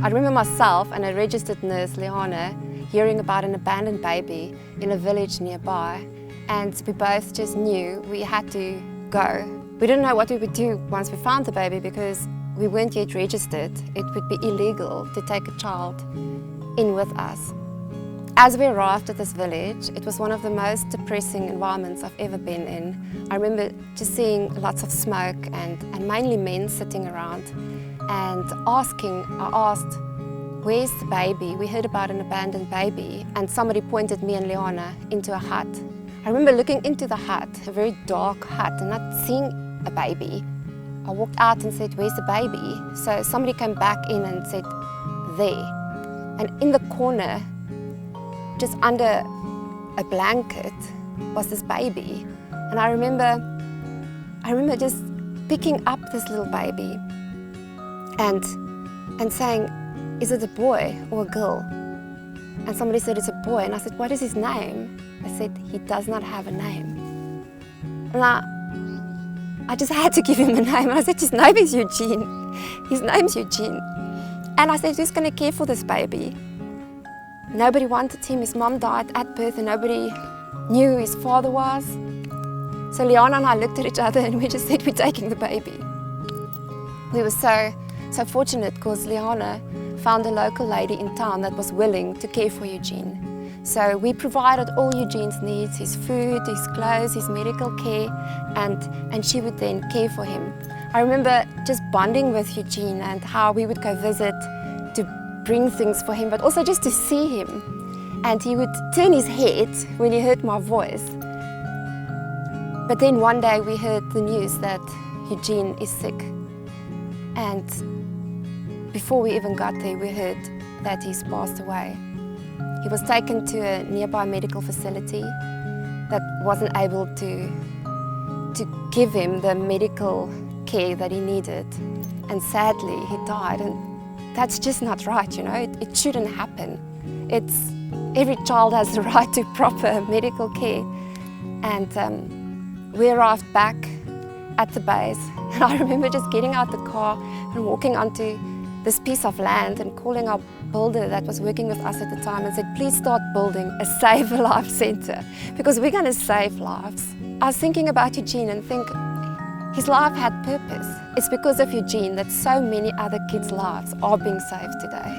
I remember myself and a registered nurse, Leona, hearing about an abandoned baby in a village nearby, and we both just knew we had to go. We didn't know what we would do once we found the baby because we weren't yet registered. It would be illegal to take a child in with us. As we arrived at this village, it was one of the most depressing environments I've ever been in. I remember just seeing lots of smoke and mainly men sitting around and I asked, where's the baby? We heard about an abandoned baby, and somebody pointed me and Leona into a hut. I remember looking into the hut, a very dark hut, and not seeing a baby. I walked out and said, where's the baby? So somebody came back in and said, there. And in the corner, just under a blanket, was this baby. And I remember just picking up this little baby and saying, is it a boy or a girl? And somebody said, it's a boy. And I said, what is his name? I said, he does not have a name. And I just had to give him a name. And I said, his name is Eugene. His name's Eugene. And I said, who's going to care for this baby? Nobody wanted him. His mom died at birth and nobody knew who his father was. So Leona and I looked at each other and we just said, we're taking the baby. We were so fortunate because Leona found a local lady in town that was willing to care for Eugene. So we provided all Eugene's needs, his food, his clothes, his medical care, and she would then care for him. I remember just bonding with Eugene and how we would go visit to bring things for him, but also just to see him. And he would turn his head when he heard my voice. But then one day we heard the news that Eugene is sick. And before we even got there, we heard that he's passed away. He was taken to a nearby medical facility that wasn't able to give him the medical care that he needed. And sadly, he died. And that's just not right, you know, it shouldn't happen. Every child has the right to proper medical care. And we arrived back at the base. And I remember just getting out the car and walking onto this piece of land and calling our builder that was working with us at the time and said, please start building a Save a Life Centre because we're going to save lives. I was thinking about Eugene and think, his life had purpose. It's because of Eugene that so many other kids' lives are being saved today.